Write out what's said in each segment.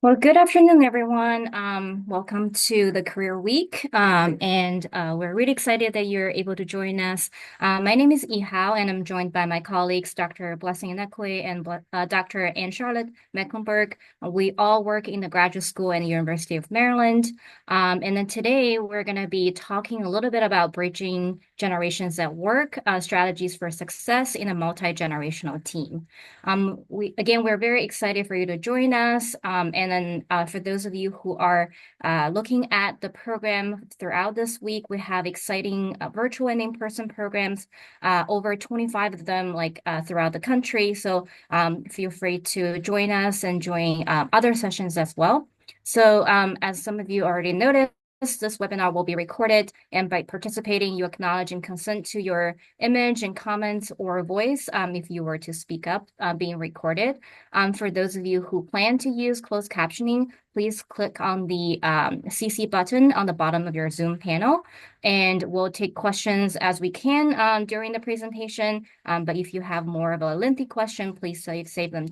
Well, good afternoon, everyone. Welcome to the Career Week. We're really excited that you're able to join us. My name is Yihao, and I'm joined by my colleagues, Dr. Blessing Inekwe and Dr. Anne Charlotte Mecklenburg. We all work in the graduate school at the University of Maryland. And then today we're going to be talking a little bit about bridging generations at work, strategies for success in a multi-generational team. We're very excited for you to join us. For those of you who are looking at the program throughout this week, we have exciting virtual and in-person programs, over 25 of them, throughout the country. So feel free to join us and join other sessions as well. As some of you already noticed, this webinar will be recorded, and by participating, you acknowledge and consent to your image and comments or voice if you were to speak up being recorded. For those of you who plan to use closed captioning, please click on the CC button on the bottom of your Zoom panel, and we'll take questions as we can during the presentation. But if you have more of a lengthy question, please save them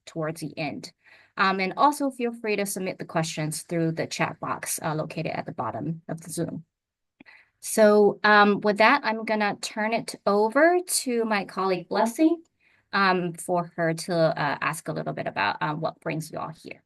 towards the end. And also feel free to submit the questions through the chat box located at the bottom of the Zoom. With that, I'm gonna turn it over to my colleague Blessing for her to ask a little bit about what brings you all here.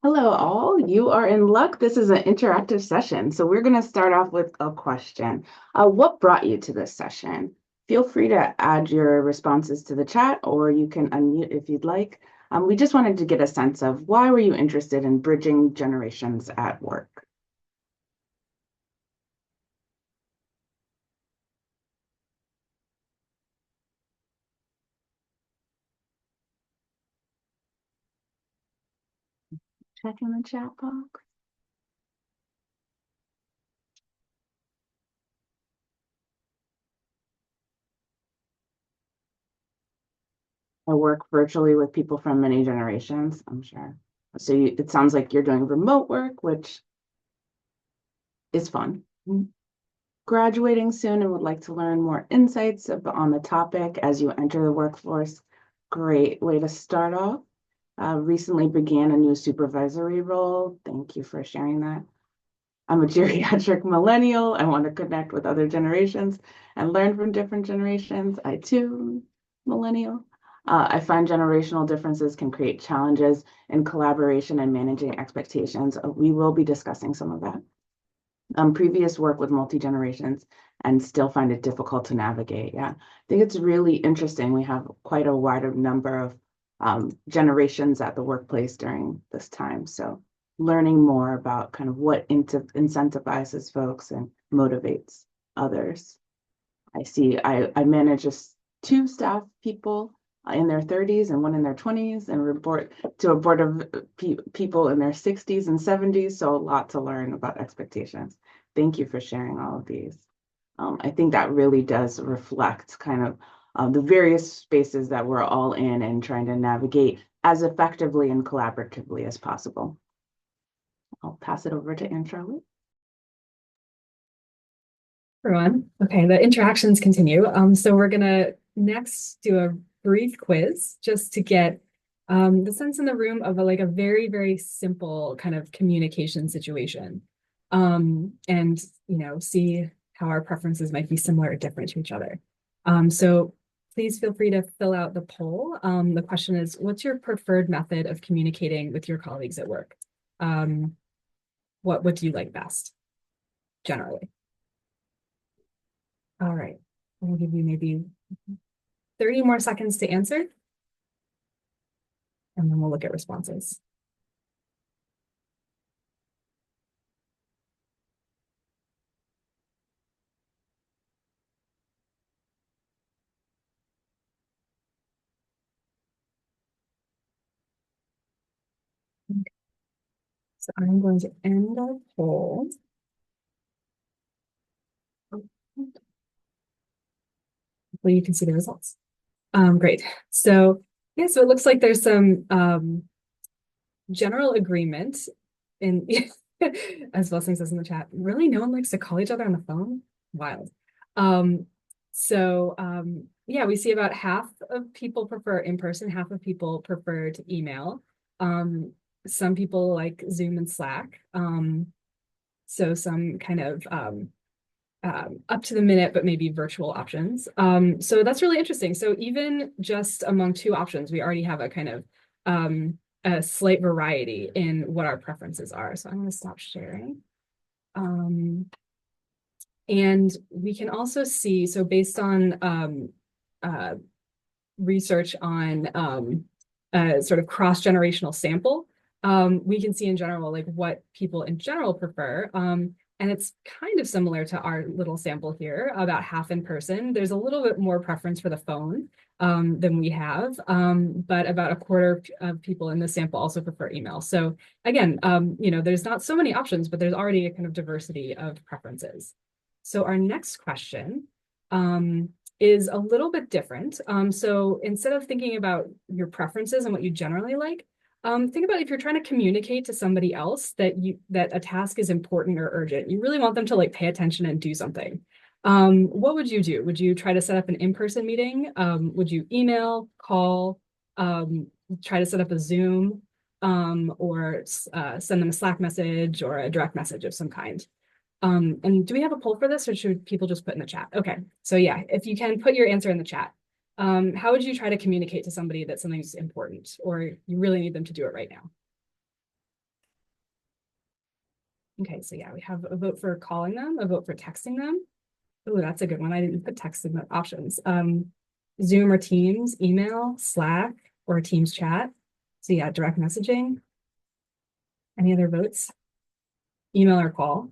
Hello, all. You are in luck. This is an interactive session. So we're going to start off with a question. What brought you to this session? Feel free to add your responses to the chat, or you can unmute if you'd like. We just wanted to get a sense of why were you interested in bridging generations at work? Check in the chat box. I work virtually with people from many generations, I'm sure. So it sounds like you're doing remote work, which is fun. Graduating soon and would like to learn more insights on the topic as you enter the workforce. Great way to start off. Recently began a new supervisory role. Thank you for sharing that. I'm a geriatric millennial. I want to connect with other generations and learn from different generations. I too, millennial. I find generational differences can create challenges in collaboration and managing expectations. We will be discussing some of that. Previous work with multi-generations and still find it difficult to navigate. Yeah, I think it's really interesting. We have quite a wider number of generations at the workplace during this time. So learning more about kind of what incentivizes folks and motivates others. I manage just two staff people in their 30s and one in their 20s, and report to a board of people in their 60s and 70s. So a lot to learn about expectations. Thank you for sharing all of these. I think that really does reflect kind of the various spaces that we're all in and trying to navigate as effectively and collaboratively as possible. I'll pass it over to Anne Charlotte. Everyone. Okay, the interactions continue. So we're gonna next do a brief quiz just to get the sense in the room of a very, very simple kind of communication situation. And see how our preferences might be similar or different to each other. So please feel free to fill out the poll. The question is, what's your preferred method of communicating with your colleagues at work? What do you like best, generally? All right, I'll give you maybe 30 more seconds to answer, and then we'll look at responses. Okay. So I'm going to end our poll. Hopefully you can see the results. Great. So yeah, so it looks like there's some general agreement in, as Blessing says in the chat, really no one likes to call each other on the phone? Wild. Yeah, we see about half of people prefer in person, half of people prefer to email. some people like Zoom and Slack. So some kind of up to the minute, but maybe virtual options. So that's really interesting. So even just among two options, we already have a kind of a slight variety in what our preferences are. So I'm going to stop sharing. And we can also see, so based on research on sort of cross-generational sample, we can see in general like what people in general prefer. And it's kind of similar to our little sample here, about half in person. There's a little bit more preference for the phone than we have, but about a quarter of people in the sample also prefer email. So again, there's not so many options, but there's already a kind of diversity of preferences. So our next question is a little bit different. So instead of thinking about your preferences and what you generally like, think about if you're trying to communicate to somebody else that a task is important or urgent. You really want them to like pay attention and do something. What would you do? Would you try to set up an in-person meeting? Would you email, call, try to set up a Zoom, or send them a Slack message or a direct message of some kind? And do we have a poll for this, or should people just put in the chat? Okay, so yeah, if you can put your answer in the chat. How would you try to communicate to somebody that something's important or you really need them to do it right now? Okay, so yeah, we have a vote for calling them, a vote for texting them. Oh, that's a good one. I didn't put text in the options. Zoom or Teams, email, Slack, or Teams chat. So yeah, direct messaging. Any other votes? Email or call?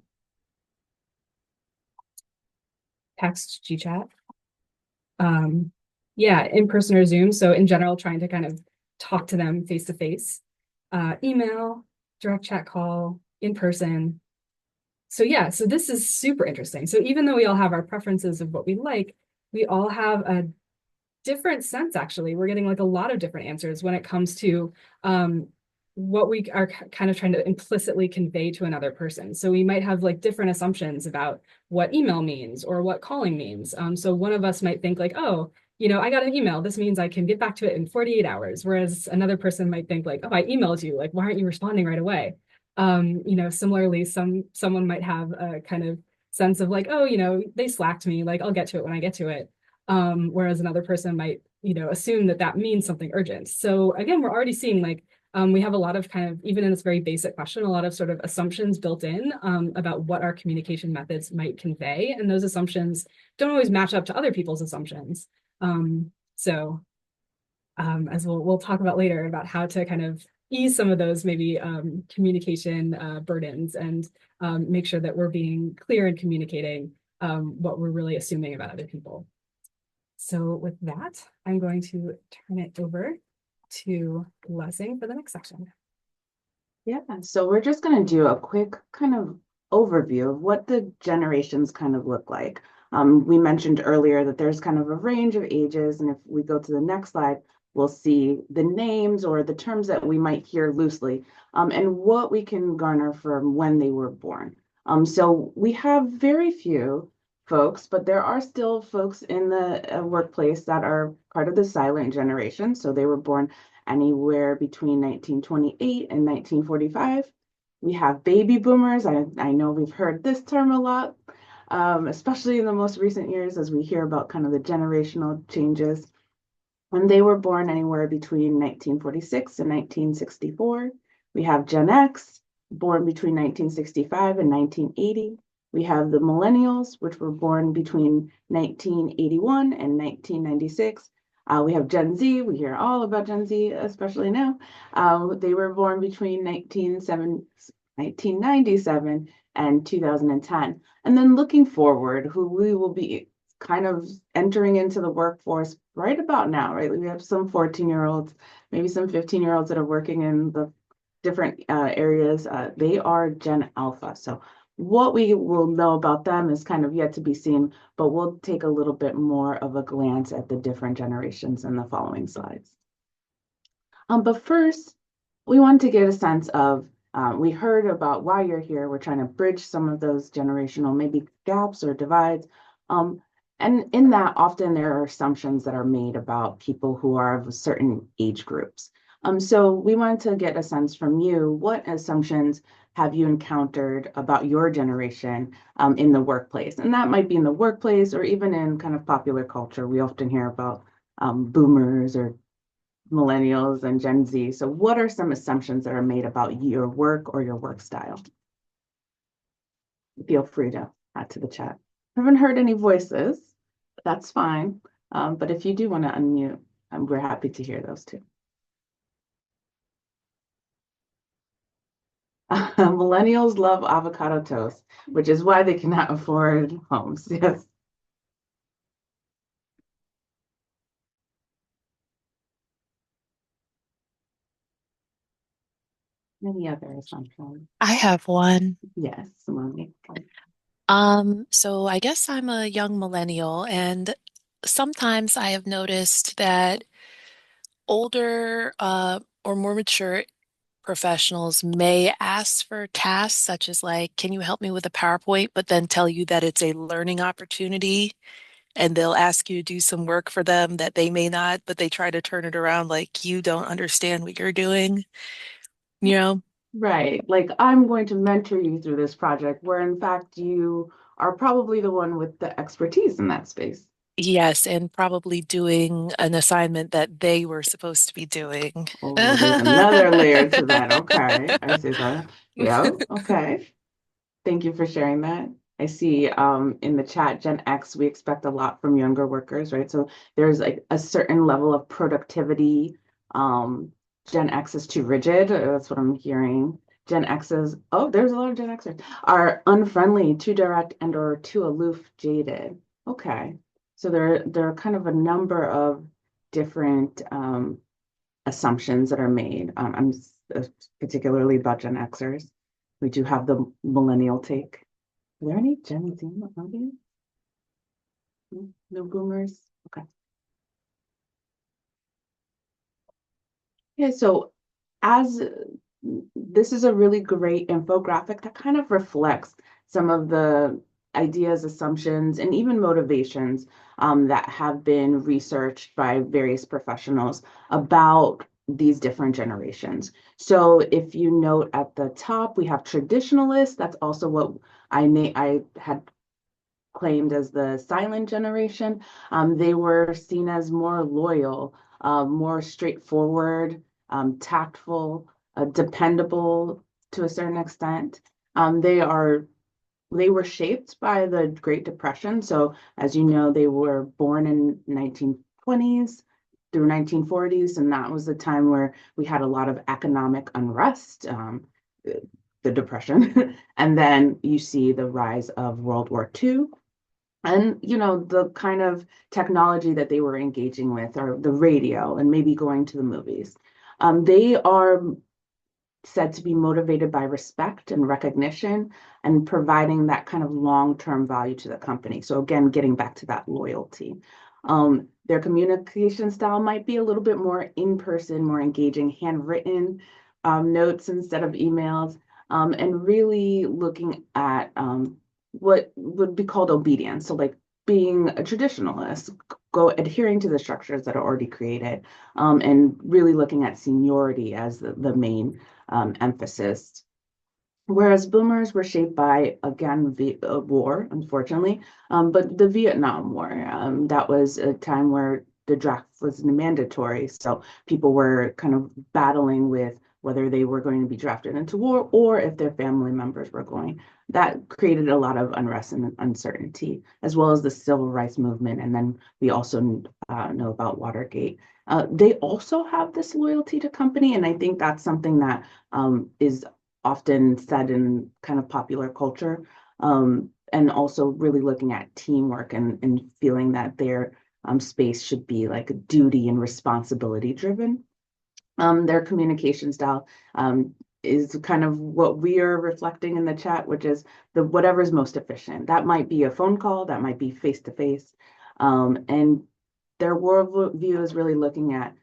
Text, GChat. Yeah, in person or Zoom. So in general, trying to kind of talk to them face to face. Email, direct chat call, in person. So yeah, so this is super interesting. So even though we all have our preferences of what we like, we all have a different sense, actually. We're getting like a lot of different answers when it comes to what we are kind of trying to implicitly convey to another person. So we might have like different assumptions about what email means or what calling means. So one of us might think like, oh, I got an email. This means I can get back to it in 48 hours. Whereas another person might think like, oh, I emailed you. Like, why aren't you responding right away? Similarly, someone might have a kind of sense of like, oh, they Slacked me. Like, I'll get to it when I get to it. Whereas another person might, assume that means something urgent. So again, we're already seeing like we have a lot of kind of, even in this very basic question, a lot of sort of assumptions built in about what our communication methods might convey. And those assumptions don't always match up to other people's assumptions. As we'll talk about later about how to kind of ease some of those maybe communication burdens and make sure that we're being clear in communicating what we're really assuming about other people. So with that, I'm going to turn it over to Blessing for the next section. Yeah, so we're just going to do a quick kind of overview of what the generations kind of look like. We mentioned earlier that there's kind of a range of ages, and if we go to the next slide, we'll see the names or the terms that we might hear loosely, and what we can garner from when they were born. So we have very few folks, but there are still folks in the workplace that are part of the silent generation. So they were born anywhere between 1928 and 1945. We have baby boomers. I know we've heard this term a lot, especially in the most recent years as we hear about kind of the generational changes. And they were born anywhere between 1946 and 1964. We have Gen X, born between 1965 and 1980. We have the millennials, which were born between 1981 and 1996. We have Gen Z. We hear all about Gen Z, especially now. They were born between 1997 and 2010. And then looking forward, who we will be kind of entering into the workforce right about now, right? We have some 14-year-olds, maybe some 15-year-olds that are working in the different areas. They are Gen Alpha. So what we will know about them is kind of yet to be seen, but we'll take a little bit more of a glance at the different generations in the following slides. But first, we want to get a sense of, we heard about why you're here. We're trying to bridge some of those generational maybe gaps or divides. And in that, often there are assumptions that are made about people who are of certain age groups. So we wanted to get a sense from you, what assumptions have you encountered about your generation in the workplace? And that might be in the workplace or even in kind of popular culture. We often hear about boomers or millennials and Gen Z. So what are some assumptions that are made about your work or your work style? Feel free to add to the chat. I haven't heard any voices. That's fine. But if you do want to unmute, we're happy to hear those too. Millennials love avocado toast, which is why they cannot afford homes. Yes. Any other assumptions? I have one. Yes, Simone. So I guess I'm a young millennial, and sometimes I have noticed that older or more mature professionals may ask for tasks such as like, can you help me with a PowerPoint, but then tell you that it's a learning opportunity, and they'll ask you to do some work for them that they may not, but they try to turn it around like you don't understand what you're doing, you know? Right. Like I'm going to mentor you through this project, where in fact you are probably the one with the expertise in that space. Yes, and probably doing an assignment that they were supposed to be doing. Oh, there's another layer to that. Okay, I see that. Yeah, okay. Thank you for sharing that. I see in the chat, Gen X, we expect a lot from younger workers, right? So there's like a certain level of productivity. Um, Gen X is too rigid. That's what I'm hearing. Gen X is, oh, there's a lot of Gen Xers are unfriendly, too direct, and or too aloof, jaded. Okay. So there are kind of a number of different assumptions that are made. Particularly about Gen Xers. We do have the millennial take. Are there any Gen Z in the audience? No boomers? Okay. Yeah, so as this is a really great infographic that kind of reflects some of the ideas, assumptions, and even motivations that have been researched by various professionals about these different generations. So if you note at the top, we have traditionalists. That's also what I had claimed as the silent generation. They were seen as more loyal, more straightforward, tactful, dependable to a certain extent. They were shaped by the Great Depression. So as you know, they were born in 1920s through 1940s, and that was the time where we had a lot of economic unrest, the Depression, and then you see the rise of World War II. And the kind of technology that they were engaging with, or the radio, and maybe going to the movies. They are said to be motivated by respect and recognition and providing that kind of long-term value to the company. So again, getting back to that loyalty. Their communication style might be a little bit more in-person, more engaging, handwritten notes instead of emails, and really looking at what would be called obedience. So like being a traditionalist, go adhering to the structures that are already created, and really looking at seniority as the main emphasis. Whereas boomers were shaped by, again, war, unfortunately, but the Vietnam War. That was a time where the draft was mandatory. So people were kind of battling with whether they were going to be drafted into war or if their family members were going. That created a lot of unrest and uncertainty, as well as the civil rights movement. And then we also know about Watergate. They also have this loyalty to company, and I think that's something that is often said in kind of popular culture, and also really looking at teamwork and feeling that their space should be like duty and responsibility driven. Their communication style is kind of what we are reflecting in the chat, which is the whatever is most efficient. That might be a phone call, that might be face to face, and their worldview is really looking at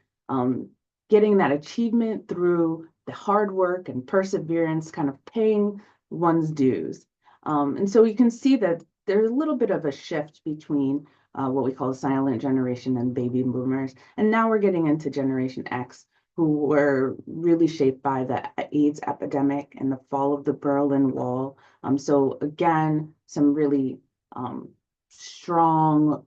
getting that achievement through the hard work and perseverance, kind of paying one's dues. And so you can see that there's a little bit of a shift between what we call the silent generation and baby boomers. And now we're getting into Generation X, who were really shaped by the AIDS epidemic and the fall of the Berlin Wall. So again, some really strong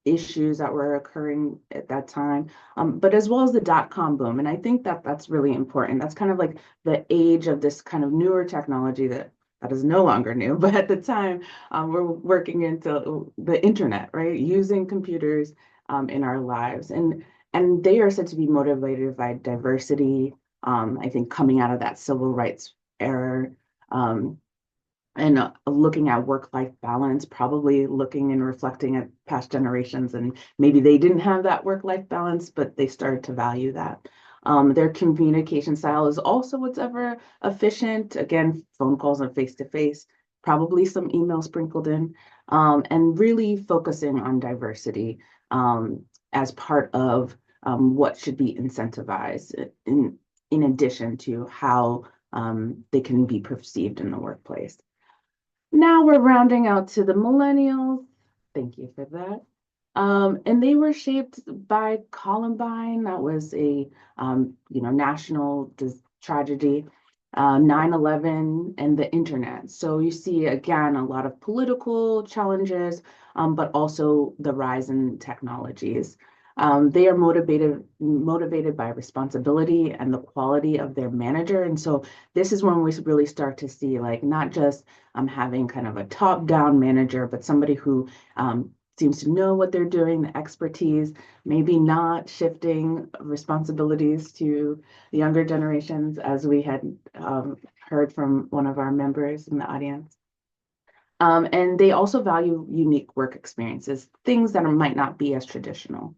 issues that were occurring at that time, but as well as the dot-com boom. And I think that that's really important. That's kind of like the age of this kind of newer technology that is no longer new, but at the time, we're working into the internet, right? Using computers in our lives. And they are said to be motivated by diversity, I think coming out of that civil rights era. And looking at work-life balance, probably looking and reflecting at past generations, and maybe they didn't have that work-life balance, but they started to value that. Their communication style is also what's ever efficient. Again, phone calls and face-to-face, probably some email sprinkled in, and really focusing on diversity as part of what should be incentivized in addition to how they can be perceived in the workplace. Now we're rounding out to the millennials. Thank you for that. And they were shaped by Columbine. That was a national tragedy, 9/11, and the internet. So you see again a lot of political challenges, but also the rise in technologies. They are motivated by responsibility and the quality of their manager. And so this is when we really start to see like not just having kind of a top-down manager, but somebody who seems to know what they're doing, the expertise, maybe not shifting responsibilities to the younger generations, as we had heard from one of our members in the audience. And they also value unique work experiences, things that might not be as traditional.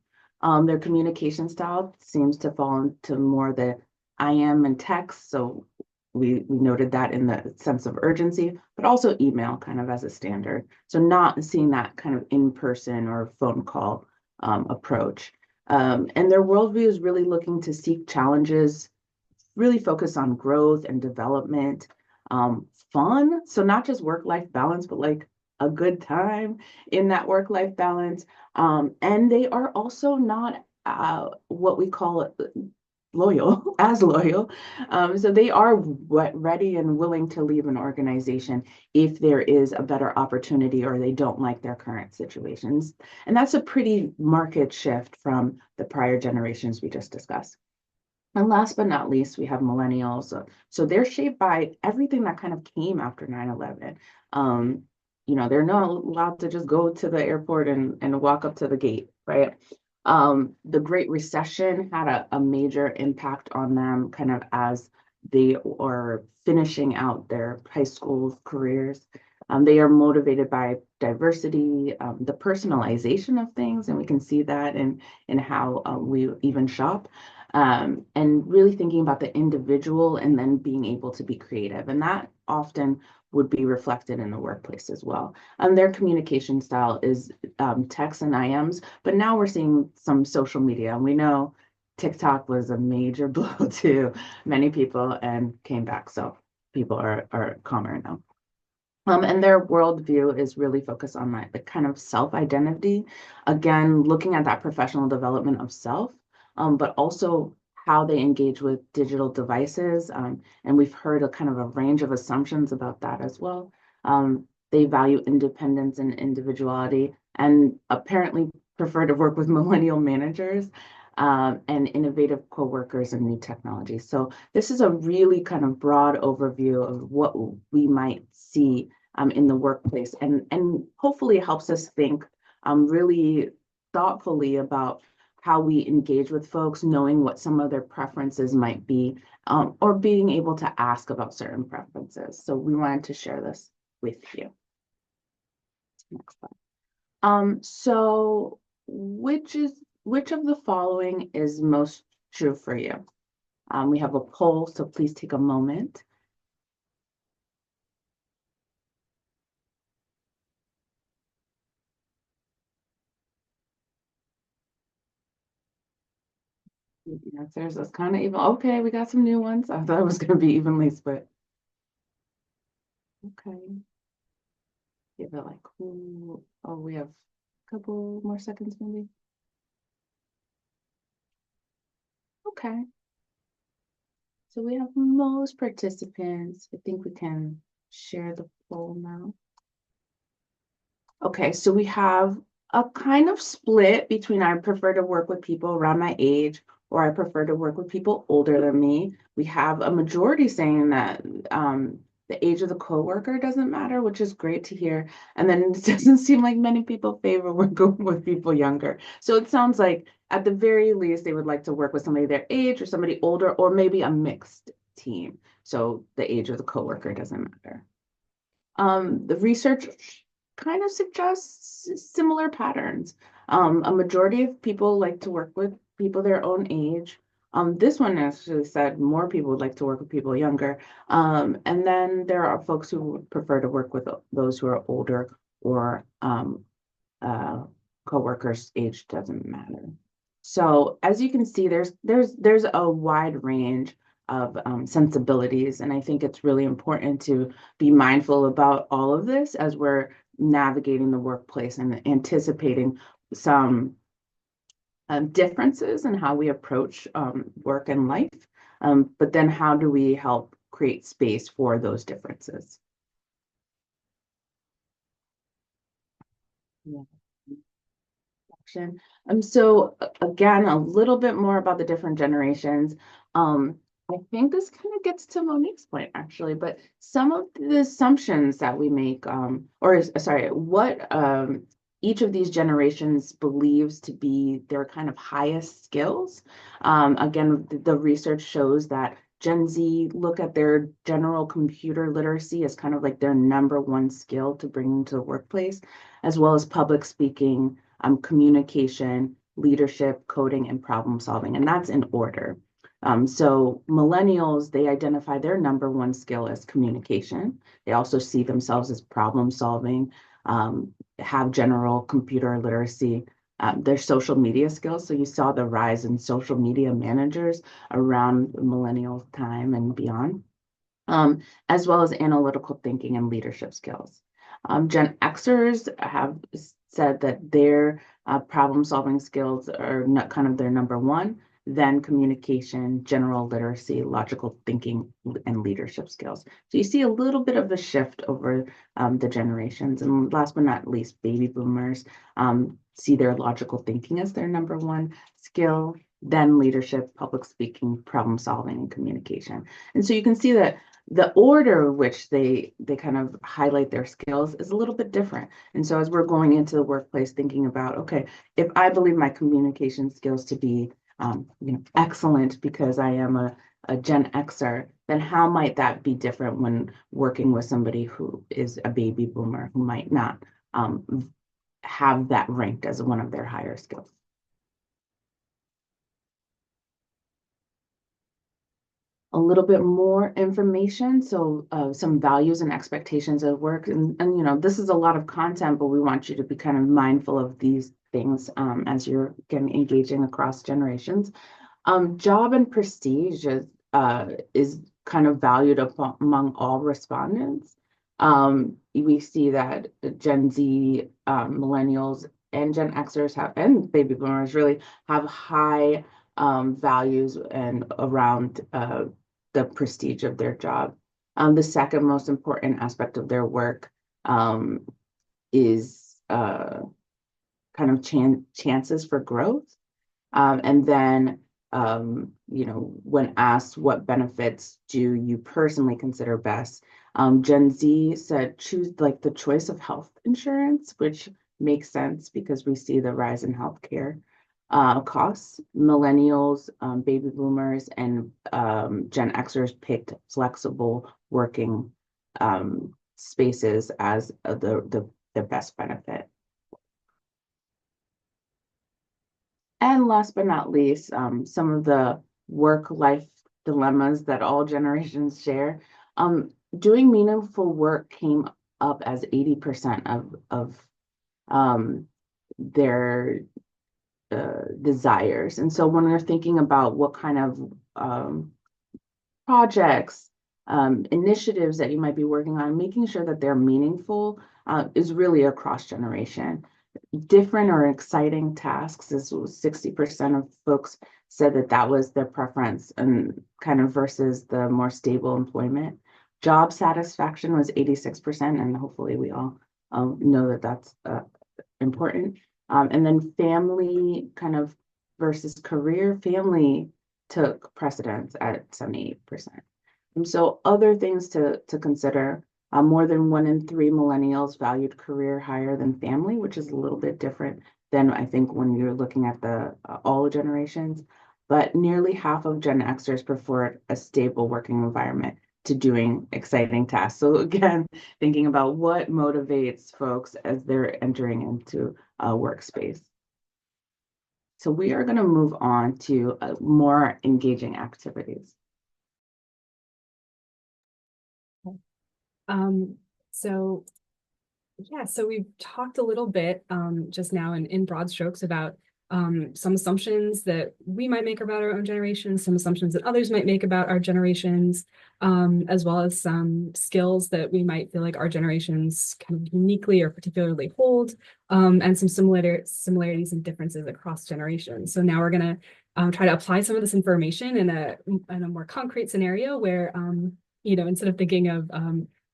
Their communication style seems to fall into more the I am and text. So we noted that in the sense of urgency, but also email kind of as a standard. So not seeing that kind of in-person or phone call approach. And their worldview is really looking to seek challenges, really focus on growth and development, fun. So not just work-life balance, but like a good time in that work-life balance. And they are also not what we call loyal, as loyal. So they are ready and willing to leave an organization if there is a better opportunity or they don't like their current situations. And that's a pretty marked shift from the prior generations we just discussed. And last but not least, we have millennials. So they're shaped by everything that kind of came after 9/11. They're not allowed to just go to the airport and walk up to the gate, right? The Great Recession had a major impact on them kind of as they are finishing out their high school careers. They are motivated by diversity, the personalization of things, and we can see that in how we even shop. And really thinking about the individual and then being able to be creative. And that often would be reflected in the workplace as well. Their communication style is texts and IMs, but now we're seeing some social media. And we know TikTok was a major blow to many people and came back. So people are calmer now. And their worldview is really focused on that, the kind of self-identity. Again, looking at that professional development of self, but also how they engage with digital devices. And we've heard a kind of a range of assumptions about that as well. They value independence and individuality and apparently prefer to work with millennial managers and innovative coworkers and new technology. So this is a really kind of broad overview of what we might see in the workplace, and hopefully helps us think really thoughtfully about how we engage with folks, knowing what some of their preferences might be, or being able to ask about certain preferences. So we wanted to share this with you. Next slide. So which of the following is most true for you? We have a poll, so please take a moment. The answers is kind of even. Okay, we got some new ones. I thought it was going to be evenly split. Okay. Give it like, ooh, oh, we have a couple more seconds maybe. Okay. So we have most participants. I think we can share the poll now. Okay, so we have a kind of split between I prefer to work with people around my age or I prefer to work with people older than me. We have a majority saying that the age of the coworker doesn't matter, which is great to hear. And then it doesn't seem like many people favor working with people younger. So it sounds like at the very least, they would like to work with somebody their age or somebody older, or maybe a mixed team. So the age of the coworker doesn't matter. The research kind of suggests similar patterns. A majority of people like to work with people their own age. This one actually said more people would like to work with people younger. And then there are folks who would prefer to work with those who are older or coworkers' age doesn't matter. So as you can see, there's a wide range of sensibilities, and I think it's really important to be mindful about all of this as we're navigating the workplace and anticipating some differences in how we approach work and life. But then how do we help create space for those differences? Yeah. So again, a little bit more about the different generations. I think this kind of gets to Monique's point actually, but some of the assumptions that we make, what each of these generations believes to be their kind of highest skills. Again, the research shows that Gen Z look at their general computer literacy as kind of like their number one skill to bring into the workplace, as well as public speaking, communication, leadership, coding, and problem solving, and that's in order. So millennials, they identify their number one skill as communication. They also see themselves as problem solving, have general computer literacy, their social media skills. So you saw the rise in social media managers around millennial time and beyond, as well as analytical thinking and leadership skills. Gen Xers have said that their problem solving skills are not kind of their number one, then communication, general literacy, logical thinking, and leadership skills. So you see a little bit of a shift over the generations. And last but not least, baby boomers see their logical thinking as their number one skill, then leadership, public speaking, problem solving, and communication. And so you can see that the order in which they kind of highlight their skills is a little bit different. And so as we're going into the workplace thinking about, okay, if I believe my communication skills to be excellent because I am a Gen Xer, then how might that be different when working with somebody who is a baby boomer who might not have that ranked as one of their higher skills? A little bit more information. So some values and expectations of work. And this is a lot of content, but we want you to be kind of mindful of these things as you're engaging across generations. Job and prestige is kind of valued among all respondents. We see that Gen Z, millennials, and Gen Xers and baby boomers really have high values and around the prestige of their job. The second most important aspect of their work is kind of chances for growth. And then, when asked what benefits do you personally consider best, Gen Z said choose like the choice of health insurance, which makes sense because we see the rise in healthcare costs. Millennials, baby boomers, and Gen Xers picked flexible working spaces as the best benefit. And last but not least, some of the work-life dilemmas that all generations share. Doing meaningful work came up as 80% of their desires. And so when we're thinking about what kind of projects, initiatives that you might be working on, making sure that they're meaningful is really across generation. different or exciting tasks. This was 60% of folks said that that was their preference, and kind of versus the more stable employment. Job satisfaction was 86%, and hopefully we all know that that's important. And then family kind of versus career, family took precedence at 78%. And so other things to consider, more than 1 in 3 millennials valued career higher than family, which is a little bit different than I think when you're looking at the all generations. But nearly half of Gen Xers preferred a stable working environment to doing exciting tasks. So again, thinking about what motivates folks as they're entering into a workspace. So we are going to move on to more engaging activities. So yeah, so we've talked a little bit just now in broad strokes about some assumptions that we might make about our own generation, some assumptions that others might make about our generations, as well as some skills that we might feel like our generations kind of uniquely or particularly hold, and some similarities and differences across generations. So now we're going to try to apply some of this information in a more concrete scenario where, instead of thinking of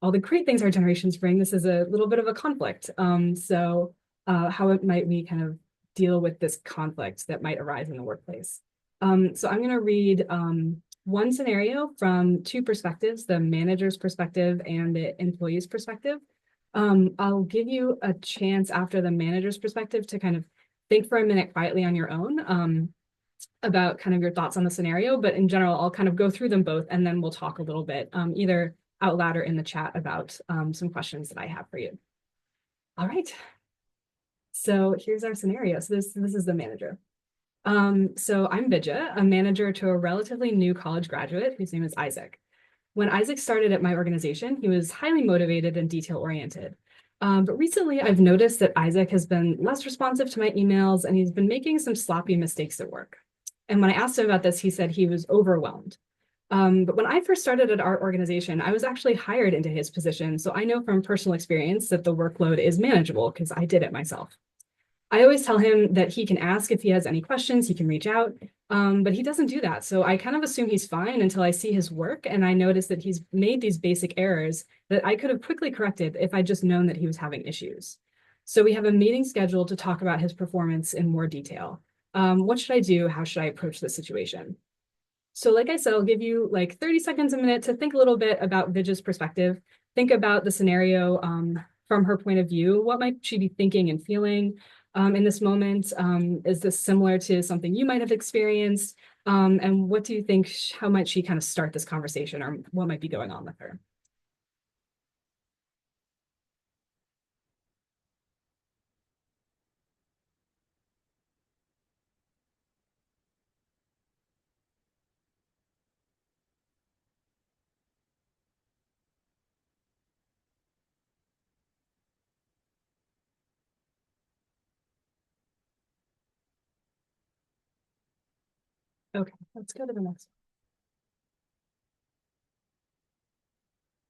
all the great things our generations bring, this is a little bit of a conflict. So how might we kind of deal with this conflict that might arise in the workplace? So I'm going to read one scenario from two perspectives, the manager's perspective and the employee's perspective. I'll give you a chance after the manager's perspective to kind of think for a minute quietly on your own about kind of your thoughts on the scenario. But in general, I'll kind of go through them both, and then we'll talk a little bit either out loud or in the chat about some questions that I have for you. All right. So here's our scenario. So this is the manager. So I'm Vidya, a manager to a relatively new college graduate whose name is Isaac. When Isaac started at my organization, he was highly motivated and detail-oriented. But recently, I've noticed that Isaac has been less responsive to my emails, and he's been making some sloppy mistakes at work. And when I asked him about this, he said he was overwhelmed. But when I first started at our organization, I was actually hired into his position. So I know from personal experience that the workload is manageable because I did it myself. I always tell him that he can ask if he has any questions, he can reach out, but he doesn't do that. So I kind of assume he's fine until I see his work and I notice that he's made these basic errors that I could have quickly corrected if I'd just known that he was having issues. So we have a meeting scheduled to talk about his performance in more detail. What should I do? How should I approach this situation? So like I said, I'll give you like 30 seconds a minute to think a little bit about Vidya's perspective. Think about the scenario from her point of view. What might she be thinking and feeling in this moment? Is this similar to something you might have experienced? And what do you think, how might she kind of start this conversation, or what might be going on with her? Okay, let's go to the next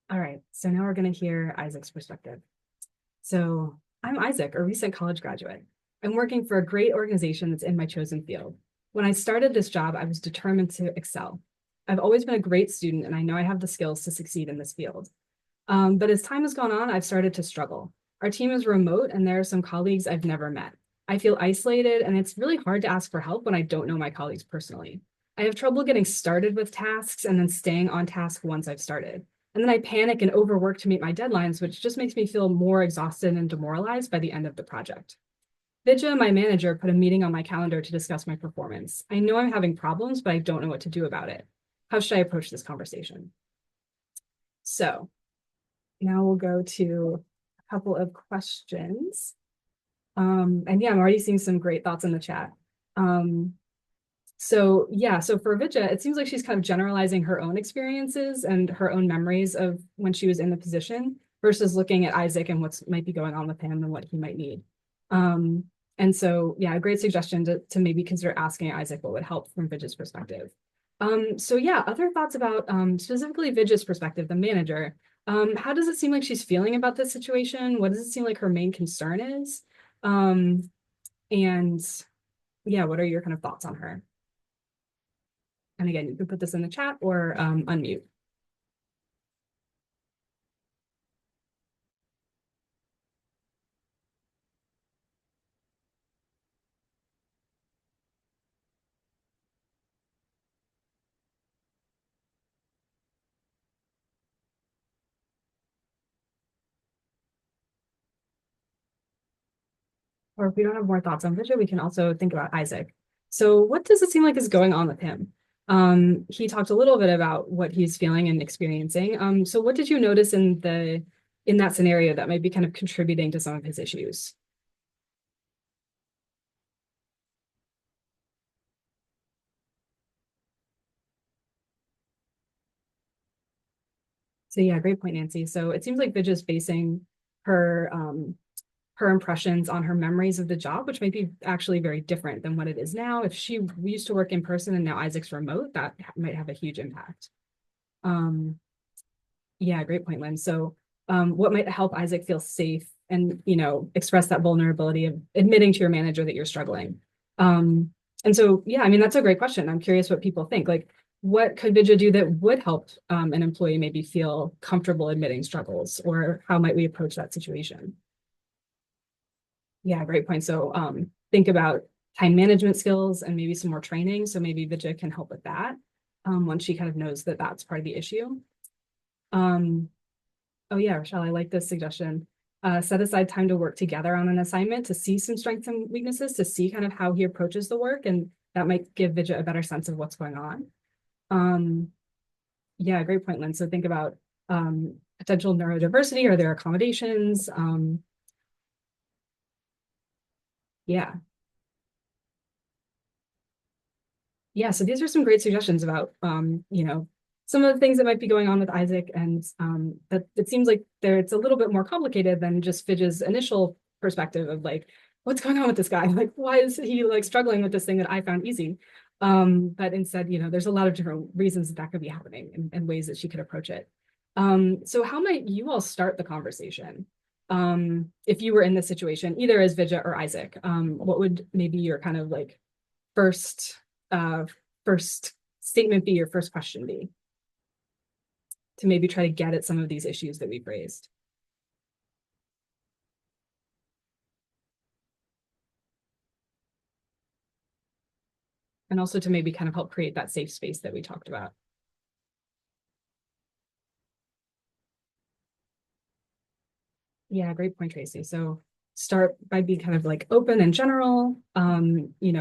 one. All right, so now we're going to hear Isaac's perspective. So I'm Isaac, a recent college graduate. I'm working for a great organization that's in my chosen field. When I started this job, I was determined to excel. I've always been a great student, and I know I have the skills to succeed in this field. But as time has gone on, I've started to struggle. Our team is remote, and there are some colleagues I've never met. I feel isolated, and it's really hard to ask for help when I don't know my colleagues personally. I have trouble getting started with tasks and then staying on task once I've started. And then I panic and overwork to meet my deadlines, which just makes me feel more exhausted and demoralized by the end of the project. Vidya, my manager, put a meeting on my calendar to discuss my performance. I know I'm having problems, but I don't know what to do about it. How should I approach this conversation? So now we'll go to a couple of questions. And yeah, I'm already seeing some great thoughts in the chat. So for Vidya, it seems like she's kind of generalizing her own experiences and her own memories of when she was in the position versus looking at Isaac and what might be going on with him and what he might need. And so, yeah, a great suggestion to maybe consider asking Isaac what would help from Vidya's perspective. So yeah, other thoughts about specifically Vidya's perspective, the manager. How does it seem like she's feeling about this situation? What does it seem like her main concern is? And yeah, what are your kind of thoughts on her? And again, you can put this in the chat or unmute. Or if we don't have more thoughts on Vidya, we can also think about Isaac. So what does it seem like is going on with him? He talked a little bit about what he's feeling and experiencing. So what did you notice in that scenario that might be kind of contributing to some of his issues? So yeah, great point, Nancy. So it seems like Vidya's basing her her impressions on her memories of the job, which might be actually very different than what it is now. If she used to work in person and now Isaac's remote, that might have a huge impact. Yeah, great point, Lynn. So what might help Isaac feel safe and, express that vulnerability of admitting to your manager that you're struggling? And so, yeah, I mean, that's a great question. I'm curious what people think. Like, what could Vidya do that would help an employee maybe feel comfortable admitting struggles, or how might we approach that situation? Yeah, great point. So think about time management skills and maybe some more training. So maybe Vidya can help with that once she kind of knows that that's part of the issue. Oh yeah, Rochelle, I like this suggestion. Set aside time to work together on an assignment to see some strengths and weaknesses, to see kind of how he approaches the work, and that might give Vidya a better sense of what's going on. Yeah, great point, Lynn. So think about potential neurodiversity. Are there accommodations? Yeah. Yeah, so these are some great suggestions about, some of the things that might be going on with Isaac, and that it seems like it's a little bit more complicated than just Fidge's initial perspective of like, what's going on with this guy? Like, why is he like struggling with this thing that I found easy? But instead, there's a lot of different reasons that could be happening and ways that she could approach it. So how might you all start the conversation? If you were in this situation, either as Vidya or Isaac, what would maybe your kind of like first uh, first statement be, your first question be, to maybe try to get at some of these issues that we've raised? And also to maybe kind of help create that safe space that we talked about. Yeah, great point, Tracy. So start by being kind of like open and general,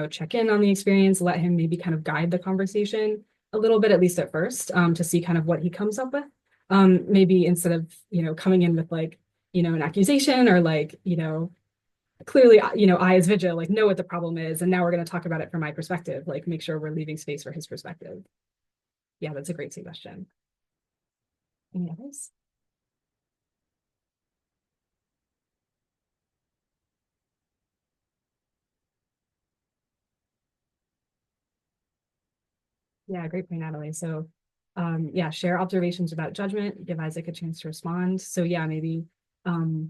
check in on the experience, let him maybe kind of guide the conversation a little bit, at least at first, to see kind of what he comes up with. Maybe instead of, coming in with like, an accusation or like, clearly, I as Vidya like know what the problem is, and now we're going to talk about it from my perspective, like make sure we're leaving space for his perspective. Yeah, that's a great suggestion. Any others? Yeah, great point, Natalie. So yeah, share observations without judgment, give Isaac a chance to respond. So yeah, maybe you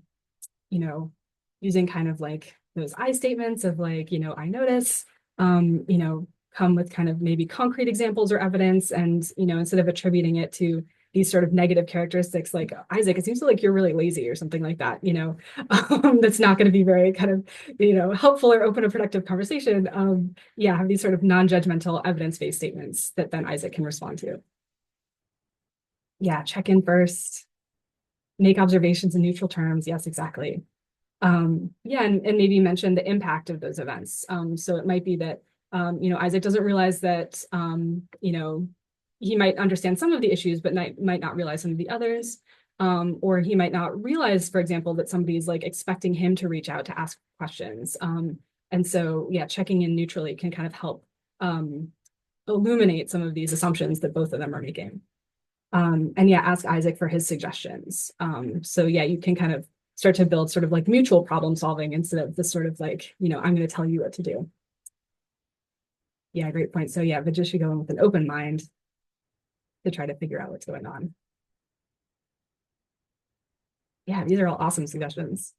know, using kind of like those I statements of like, I notice, come with kind of maybe concrete examples or evidence. And, instead of attributing it to these sort of negative characteristics, like Isaac, it seems like you're really lazy or something like that, that's not going to be very kind of, helpful or open a productive conversation. Yeah, have these sort of non-judgmental evidence-based statements that then Isaac can respond to. Yeah, check in first, make observations in neutral terms. Yes, exactly. Yeah, and maybe mention the impact of those events. So it might be that, Isaac doesn't realize that, he might understand some of the issues, but might not realize some of the others. Or he might not realize, for example, that somebody's like expecting him to reach out to ask questions. And so, yeah, checking in neutrally can kind of help illuminate some of these assumptions that both of them are making. And yeah, ask Isaac for his suggestions. So yeah, you can kind of start to build sort of like mutual problem solving instead of this sort of like, I'm going to tell you what to do. Yeah, great point. So yeah, Vijay should go in with an open mind to try to figure out what's going on. Yeah, these are all awesome suggestions.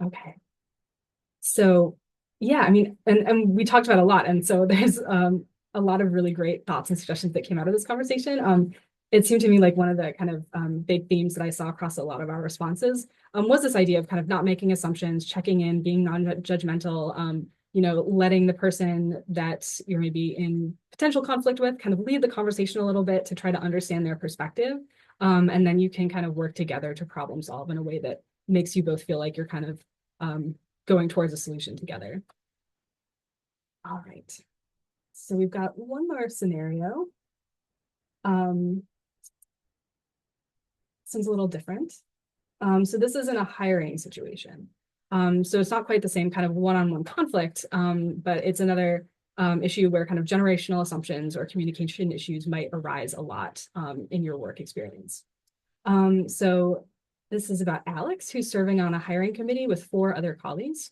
Okay. So yeah, I mean, and we talked about a lot, and so there's a lot of really great thoughts and suggestions that came out of this conversation. It seemed to me like one of the kind of big themes that I saw across a lot of our responses was this idea of kind of not making assumptions, checking in, being non-judgmental, letting the person that you're maybe in potential conflict with kind of lead the conversation a little bit to try to understand their perspective. And then you can kind of work together to problem solve in a way that makes you both feel like you're kind of going towards a solution together. All right. So we've got one more scenario. Sounds a little different. So this is in a hiring situation. So it's not quite the same kind of one-on-one conflict, but it's another issue where kind of generational assumptions or communication issues might arise a lot in your work experience. So this is about Alex, who's serving on a hiring committee with 4 other colleagues.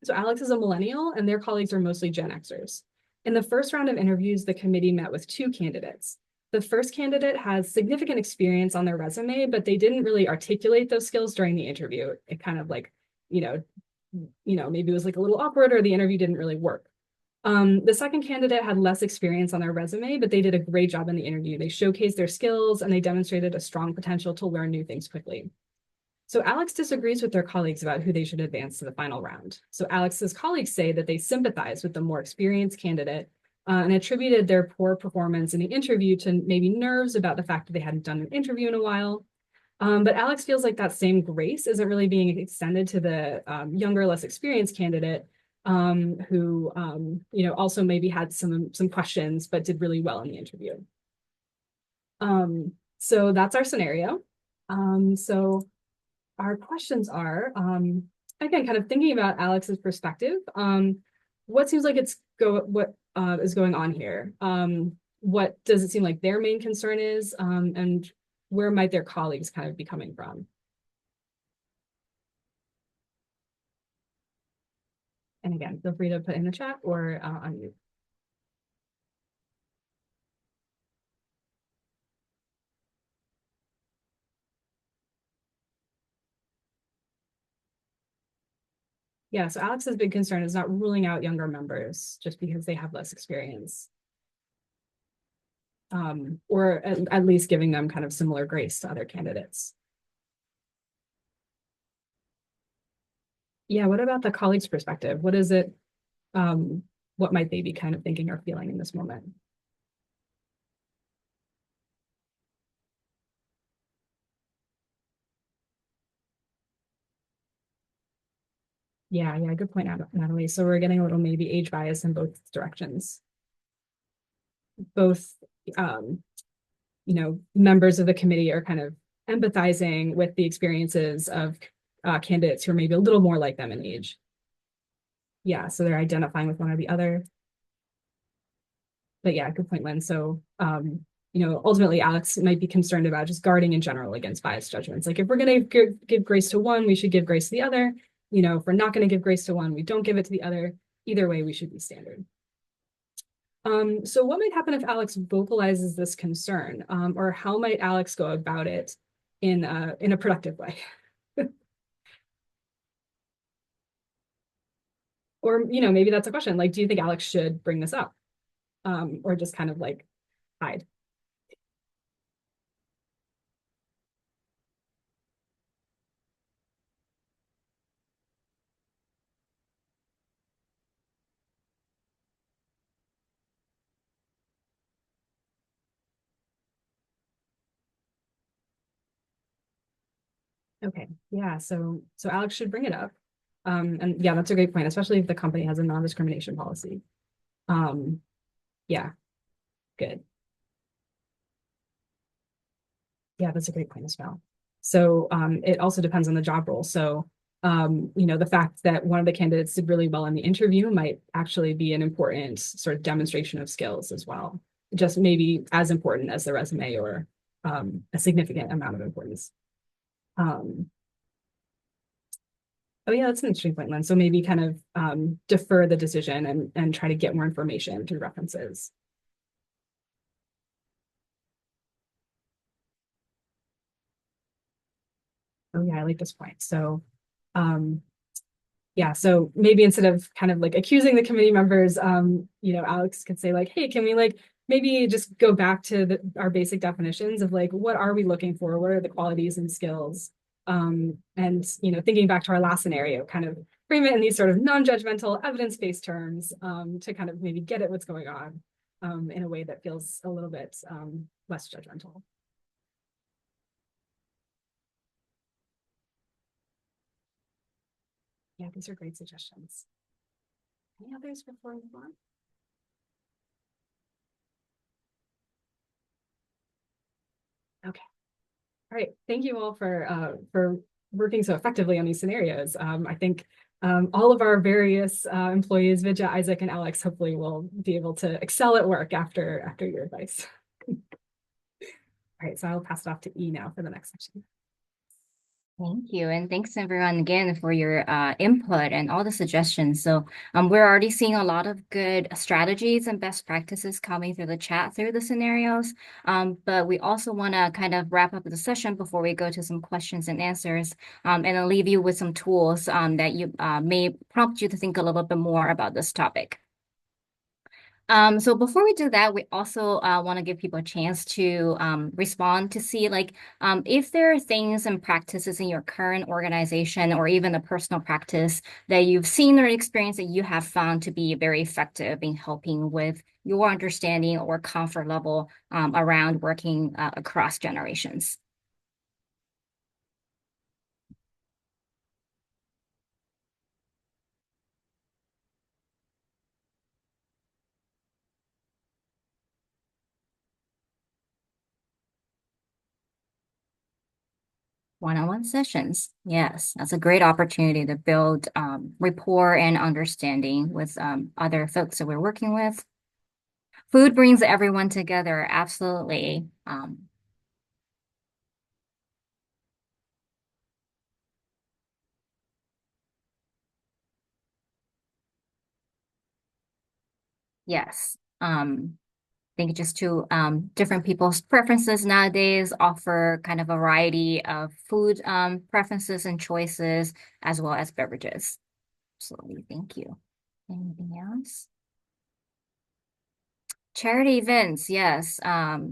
So Alex is a millennial and their colleagues are mostly Gen Xers. In the first round of interviews, the committee met with 2 candidates. The first candidate has significant experience on their resume, but they didn't really articulate those skills during the interview. It kind of like, maybe it was like a little awkward or the interview didn't really work. The second candidate had less experience on their resume, but they did a great job in the interview. They showcased their skills and they demonstrated a strong potential to learn new things quickly. So Alex disagrees with their colleagues about who they should advance to the final round. So Alex's colleagues say that they sympathize with the more experienced candidate and attributed their poor performance in the interview to maybe nerves about the fact that they hadn't done an interview in a while. But Alex feels like that same grace isn't really being extended to the younger, less experienced candidate who, also maybe had some questions, but did really well in the interview. So that's our scenario. So our questions are, again, kind of thinking about Alex's perspective. What seems like what is going on here? What does it seem like their main concern is? And where might their colleagues kind of be coming from? And again, feel free to put in the chat or unmute. Yeah, so Alex's big concern is not ruling out younger members just because they have less experience. Or at least giving them kind of similar grace to other candidates. Yeah, what about the colleague's perspective? What is it, what might they be kind of thinking or feeling in this moment? Yeah, good point, Natalie. So we're getting a little maybe age bias in both directions. Both, members of the committee are kind of empathizing with the experiences of candidates who are maybe a little more like them in age. Yeah, so they're identifying with one or the other. But yeah, good point, Lynn. So, ultimately, Alex might be concerned about just guarding in general against biased judgments. Like if we're going to give grace to one, we should give grace to the other. If we're not going to give grace to one, we don't give it to the other. Either way, we should be standard. So what might happen if Alex vocalizes this concern, or how might Alex go about it in a productive way? Or, maybe that's a question. Like, do you think Alex should bring this up, or just kind of like hide? Okay, yeah, so Alex should bring it up. And yeah, that's a great point, especially if the company has a non-discrimination policy. Yeah, good. Yeah, that's a great point as well. So it also depends on the job role. So the fact that one of the candidates did really well in the interview might actually be an important sort of demonstration of skills as well. Just maybe as important as the resume or a significant amount of importance. Oh yeah, that's an interesting point, Lynn. So maybe kind of defer the decision and try to get more information through references. Oh yeah, I like this point. So yeah, so maybe instead of kind of like accusing the committee members, Alex could say like, hey, can we like maybe just go back to our basic definitions of like, what are we looking for? What are the qualities and skills? And, thinking back to our last scenario, kind of frame it in these sort of non-judgmental, evidence-based terms, to kind of maybe get at what's going on, in a way that feels a little bit, less judgmental. Yeah, these are great suggestions. Any others before we move on? Okay. All right. Thank you all for working so effectively on these scenarios. I think all of our various employees, Vidya, Isaac, and Alex, hopefully will be able to excel at work after your advice. All right, so I'll pass it off to E now for the next section. Thank you. And thanks everyone again for your input and all the suggestions. So we're already seeing a lot of good strategies and best practices coming through the chat through the scenarios. But we also want to kind of wrap up the session before we go to some questions and answers, and then leave you with some tools that you may prompt you to think a little bit more about this topic. So before we do that, we also want to give people a chance to respond to see like if there are things and practices in your current organization or even a personal practice that you've seen or experienced that you have found to be very effective in helping with your understanding or comfort level around working across generations. One-on-one sessions. Yes, that's a great opportunity to build rapport and understanding with other folks that we're working with. Food brings everyone together, absolutely. Yes. I think just to different people's preferences nowadays offer kind of a variety of food preferences and choices as well as beverages. Absolutely, thank you. Anything else? Charity events, yes.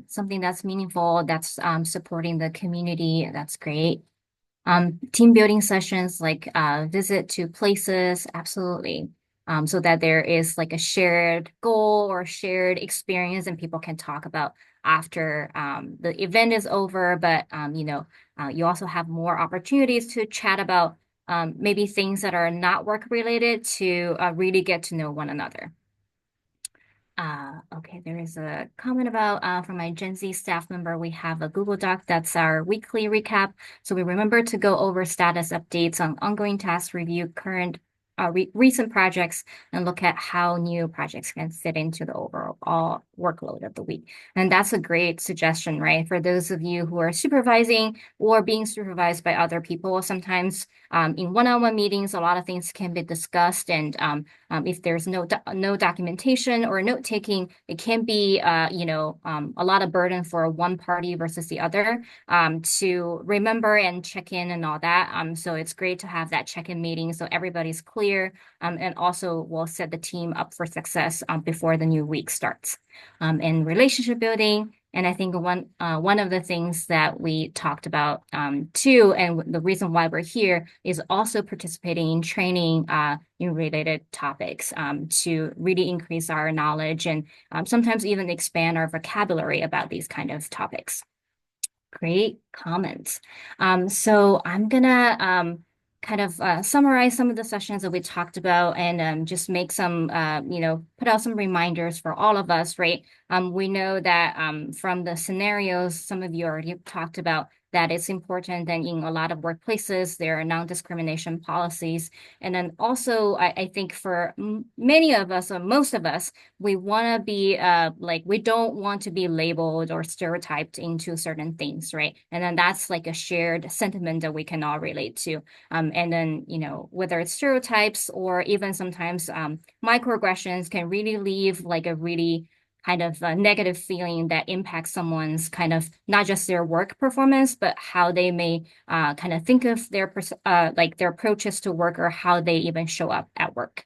Something that's meaningful, that's supporting the community. That's great. Team building sessions like visit to places, absolutely. So that there is like a shared goal or shared experience and people can talk about after the event is over. But you also have more opportunities to chat about maybe things that are not work related to really get to know one another. Okay, there is a comment about from my Gen Z staff member. We have a Google Doc that's our weekly recap. So we remember to go over status updates on ongoing task review, current recent projects, and look at how new projects can fit into the overall workload of the week. And that's a great suggestion, right? For those of you who are supervising or being supervised by other people, sometimes in one-on-one meetings, a lot of things can be discussed, and if there's no documentation or note taking, it can be a lot of burden for one party versus the other to remember and check in and all that. So it's great to have that check-in meeting so everybody's clear, and also will set the team up for success before the new week starts. And relationship building. And I think one of the things that we talked about too, and the reason why we're here is also participating in training in related topics to really increase our knowledge and sometimes even expand our vocabulary about these kind of topics. Great comments. So I'm gonna kind of summarize some of the sessions that we talked about and just make some, put out some reminders for all of us, right? We know that from the scenarios, some of you already talked about that it's important that in a lot of workplaces, there are non-discrimination policies. And then also, I think for many of us, or most of us, we want to be we don't want to be labeled or stereotyped into certain things, right? And then that's like a shared sentiment that we can all relate to. And then, whether it's stereotypes or even sometimes microaggressions can really leave like a really kind of a negative feeling that impacts someone's kind of not just their work performance, but how they may kind of think of their like their approaches to work or how they even show up at work.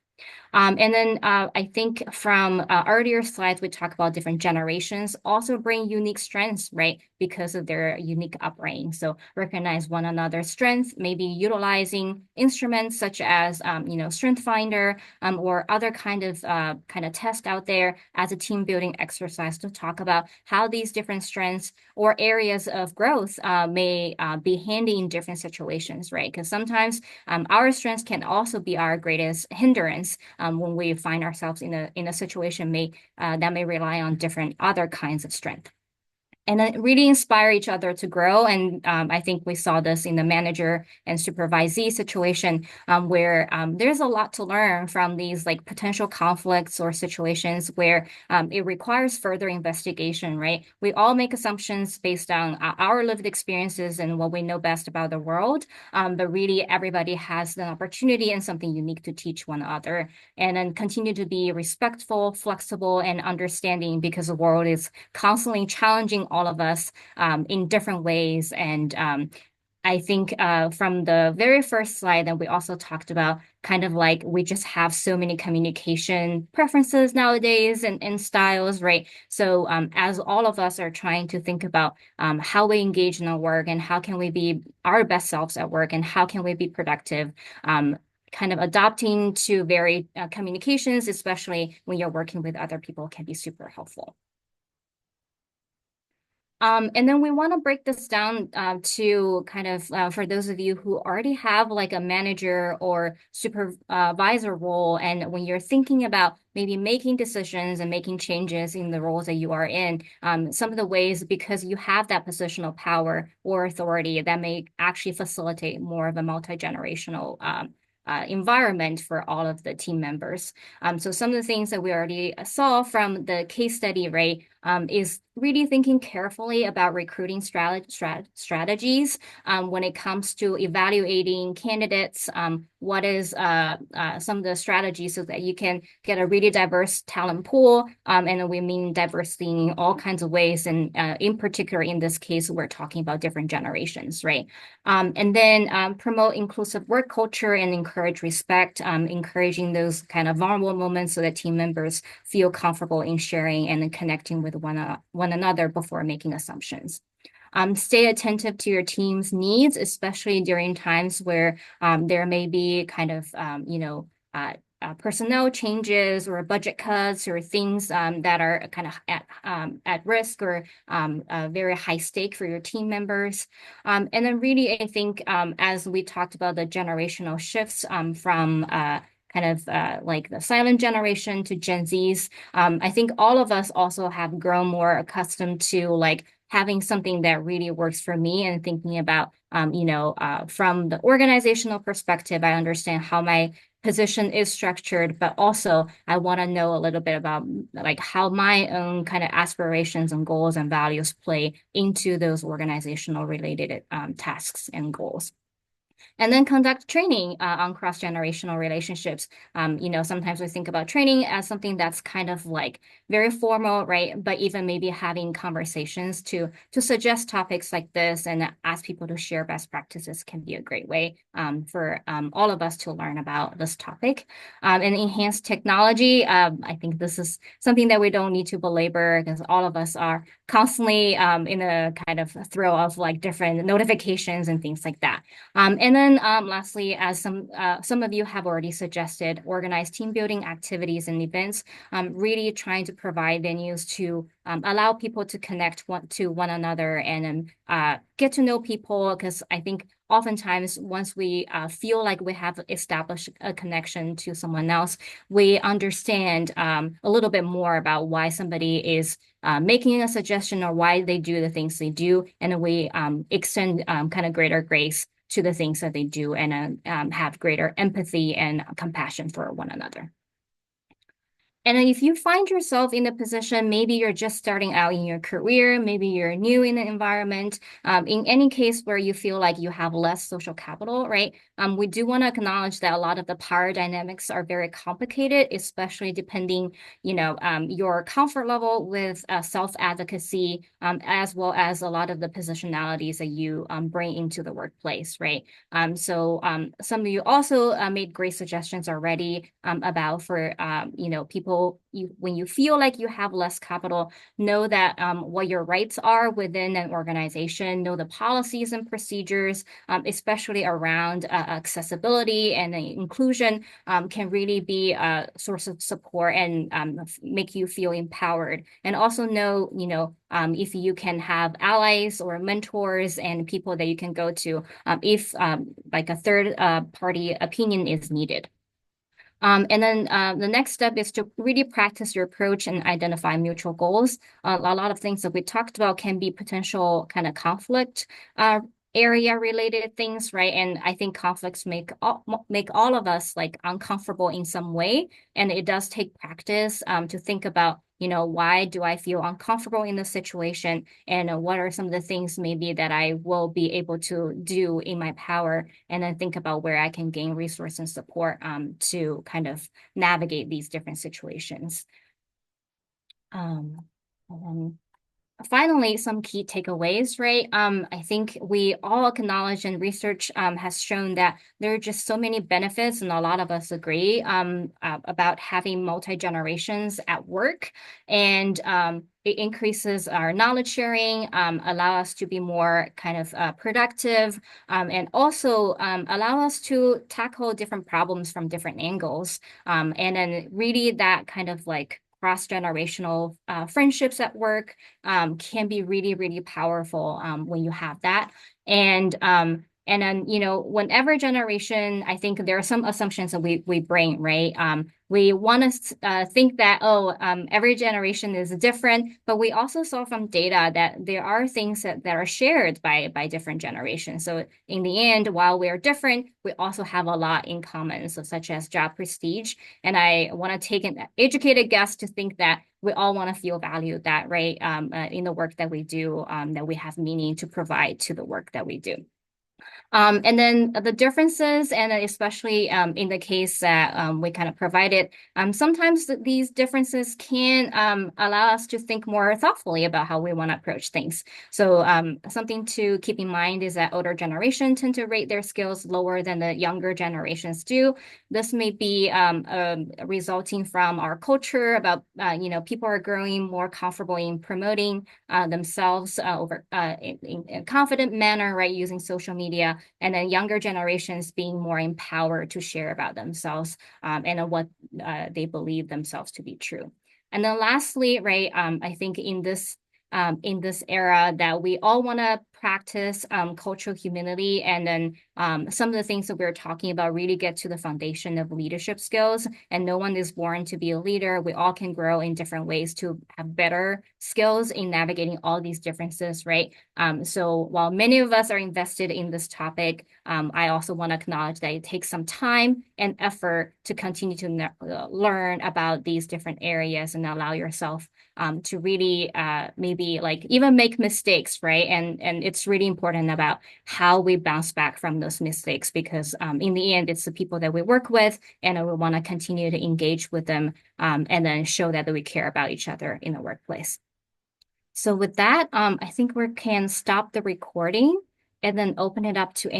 And then I think from earlier slides, we talked about different generations also bring unique strengths, right? Because of their unique upbringing. So recognize one another's strengths, maybe utilizing instruments such as, Strength Finder or other kind of test out there as a team building exercise to talk about how these different strengths or areas of growth may be handy in different situations, right? Because sometimes our strengths can also be our greatest hindrance when we find ourselves in a situation that may rely on different other kinds of strength. And then really inspire each other to grow. And I think we saw this in the manager and supervisee situation where there's a lot to learn from these like potential conflicts or situations where it requires further investigation, right? We all make assumptions based on our lived experiences and what we know best about the world. But really everybody has an opportunity and something unique to teach one another, and then continue to be respectful, flexible, and understanding because the world is constantly challenging all of us in different ways. And I think from the very first slide that we also talked about kind of like we just have so many communication preferences nowadays and styles, right? So as all of us are trying to think about how we engage in our work and how can we be our best selves at work and how can we be productive, kind of adopting to varied communications, especially when you're working with other people, can be super helpful. And then we want to break this down to kind of for those of you who already have like a manager or supervisor role, and when you're thinking about maybe making decisions and making changes in the roles that you are in, some of the ways because you have that positional power or authority that may actually facilitate more of a multi-generational environment for all of the team members. So some of the things that we already saw from the case study, right, is really thinking carefully about recruiting strategies when it comes to evaluating candidates. What is some of the strategies so that you can get a really diverse talent pool, and we mean diversity in all kinds of ways. And in particular, in this case, we're talking about different generations, right? And then promote inclusive work culture and encourage respect, encouraging those kind of vulnerable moments so that team members feel comfortable in sharing and connecting with one another before making assumptions. Stay attentive to your team's needs, especially during times where there may be kind of, personnel changes or budget cuts or things that are kind of at risk or very high stake for your team members. And then really, I think as we talked about the generational shifts from kind of like the silent generation to Gen Zs, I think all of us also have grown more accustomed to like having something that really works for me and thinking about, from the organizational perspective, I understand how my position is structured, but also I want to know a little bit about like how my own kind of aspirations and goals and values play into those organizational related tasks and goals. And then conduct training on cross-generational relationships. Sometimes we think about training as something that's kind of like very formal, right? But even maybe having conversations to suggest topics like this and ask people to share best practices can be a great way for all of us to learn about this topic. And enhanced technology. I think this is something that we don't need to belabor because all of us are constantly in a kind of throw of like different notifications and things like that. And then lastly, as some of you have already suggested, organize team building activities and events, really trying to provide venues to allow people to connect to one another and get to know people, because I think oftentimes once we feel like we have established a connection to someone else, we understand a little bit more about why somebody is making a suggestion or why they do the things they do, and we extend kind of greater grace to the things that they do and have greater empathy and compassion for one another. And then if you find yourself in a position, maybe you're just starting out in your career, maybe you're new in the environment, in any case where you feel like you have less social capital, right? We do want to acknowledge that a lot of the power dynamics are very complicated, especially depending, your comfort level with self-advocacy, as well as a lot of the positionalities that you bring into the workplace, right? So some of you also made great suggestions already about for people when you feel like you have less capital, know that what your rights are within an organization, know the policies and procedures, especially around accessibility and inclusion, can really be a source of support and make you feel empowered. And also know, if you can have allies or mentors and people that you can go to if like a third party opinion is needed. And then the next step is to really practice your approach and identify mutual goals. A lot of things that we talked about can be potential kind of conflict area related things, right? And I think conflicts make all of us like uncomfortable in some way. And it does take practice to think about, why do I feel uncomfortable in this situation? And what are some of the things maybe that I will be able to do in my power? And then think about where I can gain resource and support to kind of navigate these different situations. And then finally, some key takeaways, right? I think we all acknowledge and research has shown that there are just so many benefits, and a lot of us agree about having multi-generations at work. And it increases our knowledge sharing, allow us to be more kind of productive, and also allow us to tackle different problems from different angles. And then really that kind of like cross-generational friendships at work can be really, really powerful when you have that. And then, whenever generation, I think there are some assumptions that we bring, right? We want to think that, every generation is different, but we also saw from data that there are things that are shared by different generations. So in the end, while we're different, we also have a lot in common, so such as job prestige. And I want to take an educated guess to think that we all want to feel valued that, right, in the work that we do, that we have meaning to provide to the work that we do. And then the differences, and especially in the case that we kind of provided, sometimes these differences can allow us to think more thoughtfully about how we want to approach things. So something to keep in mind is that older generations tend to rate their skills lower than the younger generations do. This may be resulting from our culture about, people are growing more comfortable in promoting themselves in a confident manner, right, using social media. And then younger generations being more empowered to share about themselves and what they believe themselves to be true. And then lastly, right, I think in this era that we all want to practice cultural humility, and then some of the things that we're talking about really get to the foundation of leadership skills. And no one is born to be a leader. We all can grow in different ways to have better skills in navigating all these differences, right? So while many of us are invested in this topic, I also want to acknowledge that it takes some time and effort to continue to learn about these different areas and allow yourself to really maybe like even make mistakes, right? And it's really important about how we bounce back from those mistakes, because in the end, it's the people that we work with, and we want to continue to engage with them and then show that we care about each other in the workplace. So with that, I think we can stop the recording and then open it up to any